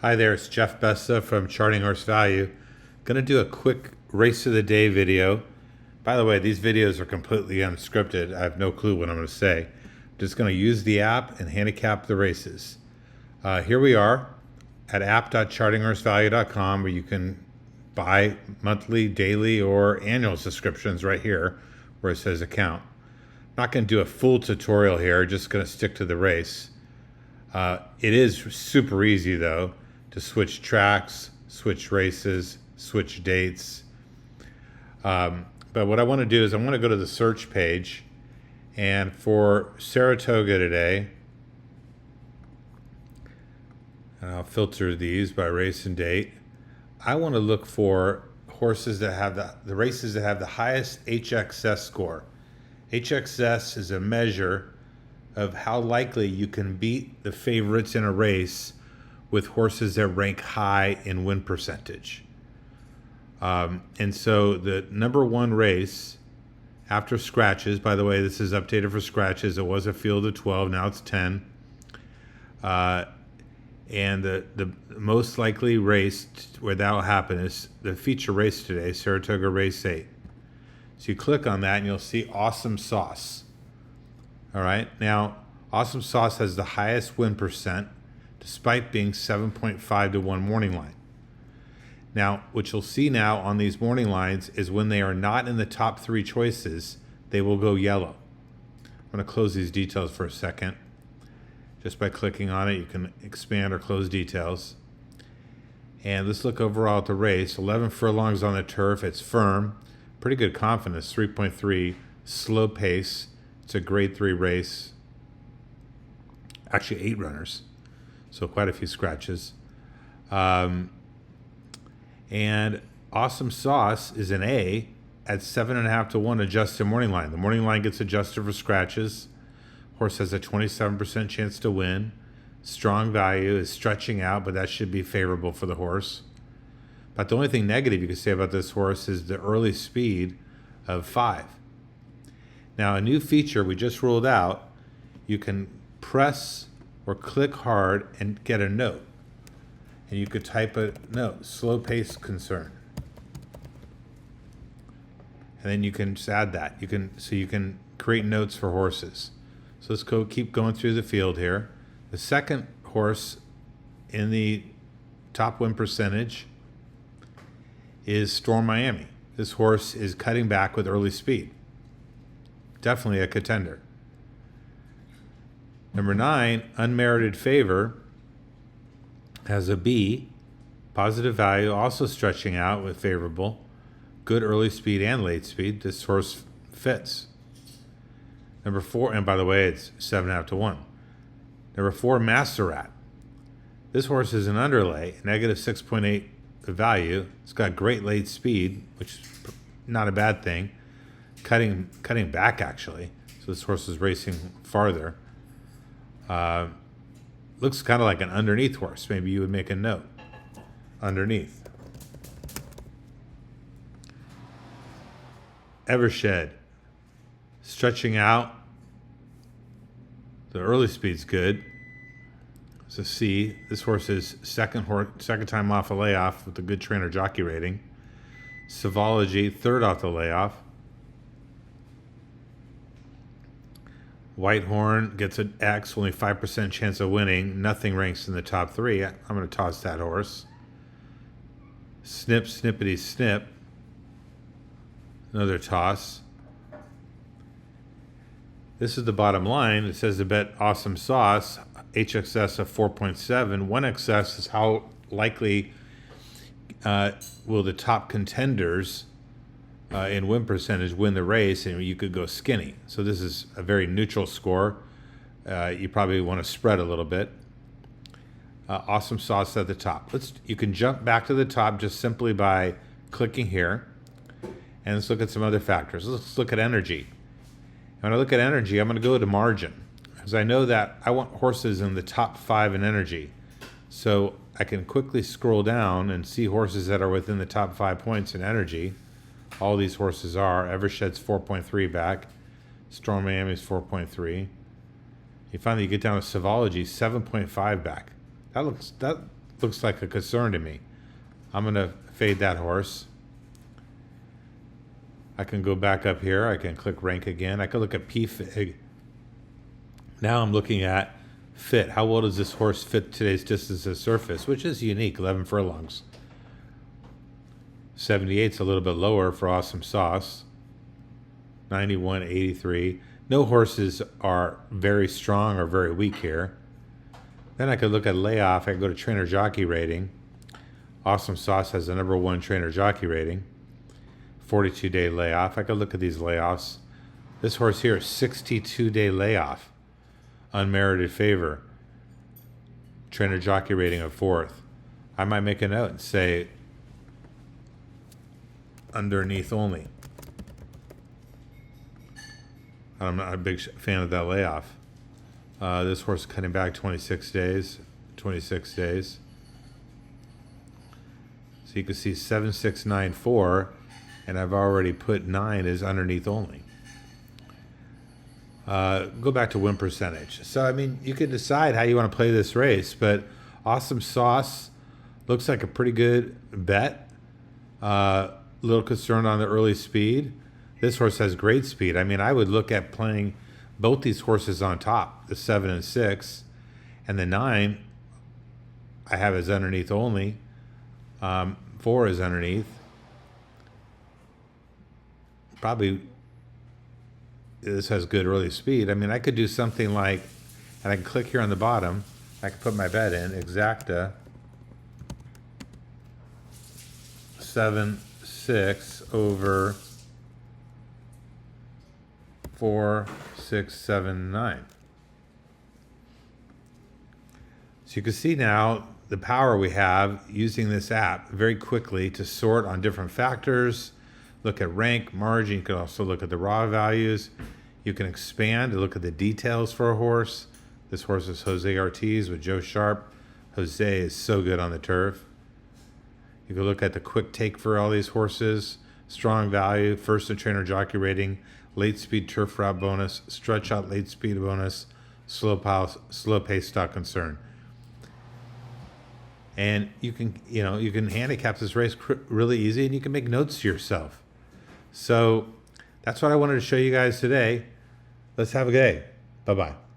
Hi there, it's Jeff Bessa from Charting Horse Value. Going to do a quick race of the day video. By the way, these videos are completely unscripted. I have no clue what I'm going to say. I'm just going to use the app and handicap the races. Here we are at app.chartinghorsevalue.com, where you can buy monthly, daily, or annual subscriptions right here where it says account. I'm not going to do a full tutorial here, just going to stick to the race. It is super easy though to switch tracks, switch races, switch dates. But what I want to do is I want to go to the search page, and for Saratoga today, and I'll filter these by race and date. I want to look for horses that have the races that have the highest HXS score. HXS is a measure of how likely you can beat the favorites in a race with horses that rank high in win percentage. And so the number one race after scratches, by the way, this is updated for scratches. It was a field of 12, now it's 10. And the most likely race where that will happen is the feature race today, Saratoga race 8. So you click on that and you'll see Awesome Sauce. All right, now Awesome Sauce has the highest win percent despite being 7.5 to 1 morning line. Now, what you'll see now on these morning lines is when they are not in the top 3 choices, they will go yellow. I'm going to close these details for a second. Just by clicking on it, you can expand or close details. And let's look overall at the race. 11 furlongs on the turf. It's firm. Pretty good confidence, 3.3. Slow pace. It's a grade 3 race. Actually, 8 runners. So quite a few scratches. And Awesome Sauce is an A at 7.5 to 1 adjusted morning line. The morning line gets adjusted for scratches. Horse has a 27% chance to win. Strong value is stretching out, but that should be favorable for the horse. But the only thing negative you can say about this horse is the early speed of 5. Now, a new feature we just rolled out, you can press or click hard and get a note. And you could type a note, slow pace concern. And then you can just add that. You can create notes for horses. So let's keep going through the field here. The second horse in the top win percentage is Storm Miami. This horse is cutting back with early speed. Definitely a contender. Number 9, Unmerited Favor, has a B, positive value, also stretching out with favorable, good early speed and late speed. This horse fits. Number 4, and by the way, it's 7.5 to 1. Number 4, Masterat. This horse is an underlay, negative 6.8 value. It's got great late speed, which is not a bad thing. Cutting back, actually. So this horse is racing farther. Looks kind of like an underneath horse. Maybe you would make a note. Underneath. Evershed. Stretching out. The early speed's good. It's a C. This horse is second time off a layoff with a good trainer jockey rating. Savology, third off the layoff. Whitehorn gets an X, only 5% chance of winning. Nothing ranks in the top 3. I'm going to toss that horse. Snip, Snippety Snip. Another toss. This is the bottom line. It says to bet Awesome Sauce, HXS of 4.7. 1XS is how likely will the top contenders in win percentage win the race, and you could go skinny. So this is a very neutral score. You probably want to spread a little bit. Awesome Sauce at the top. You can jump back to the top just simply by clicking here. And let's look at some other factors. Let's look at energy. When I look at energy, I'm going to go to margin, because I know that I want horses in the top 5 in energy. So I can quickly scroll down and see horses that are within the top 5 points in energy. All these horses are. Evershed's 4.3 back. Storm Miami's 4.3. You finally get down to Savology, 7.5 back. That looks like a concern to me. I'm going to fade that horse. I can go back up here. I can click rank again. I can look at P-Fig. Now I'm looking at fit. How well does this horse fit today's distance to surface, which is unique, 11 furlongs. 78's a little bit lower for Awesome Sauce. 91, 83. No horses are very strong or very weak here. Then I could look at layoff. I can go to trainer jockey rating. Awesome Sauce has the #1 trainer jockey rating. 42-day layoff. I could look at these layoffs. This horse here is 62-day layoff. Unmerited favor. Trainer jockey rating of 4th. I might make a note and say underneath only. I'm not a big fan of that layoff. This horse is cutting back 26 days. 26 days. So you can see 7694, and I've already put 9 as underneath only. Go back to win percentage. So, I mean, you can decide how you want to play this race, but Awesome Sauce looks like a pretty good bet. Little concerned on the early speed. This horse has great speed. I mean, I would look at playing both these horses on top, the 7 and 6, and the 9 I have as underneath only. 4 is underneath. Probably this has good early speed. I mean, I could do something like, and I can click here on the bottom. I can put my bet in, exacta 7, 6 over 4, 6, 7, 9. So you can see now the power we have using this app very quickly to sort on different factors, look at rank, margin. You can also look at the raw values. You can expand to look at the details for a horse. This horse is Jose Ortiz with Joe Sharp. Jose is so good on the turf. You can look at the quick take for all these horses, strong value, first and trainer jockey rating, late speed turf route bonus, stretch out late speed bonus, slow pace stock concern. And you can handicap this race really easy, and you can make notes to yourself. So that's what I wanted to show you guys today. Let's have a day. Bye-bye.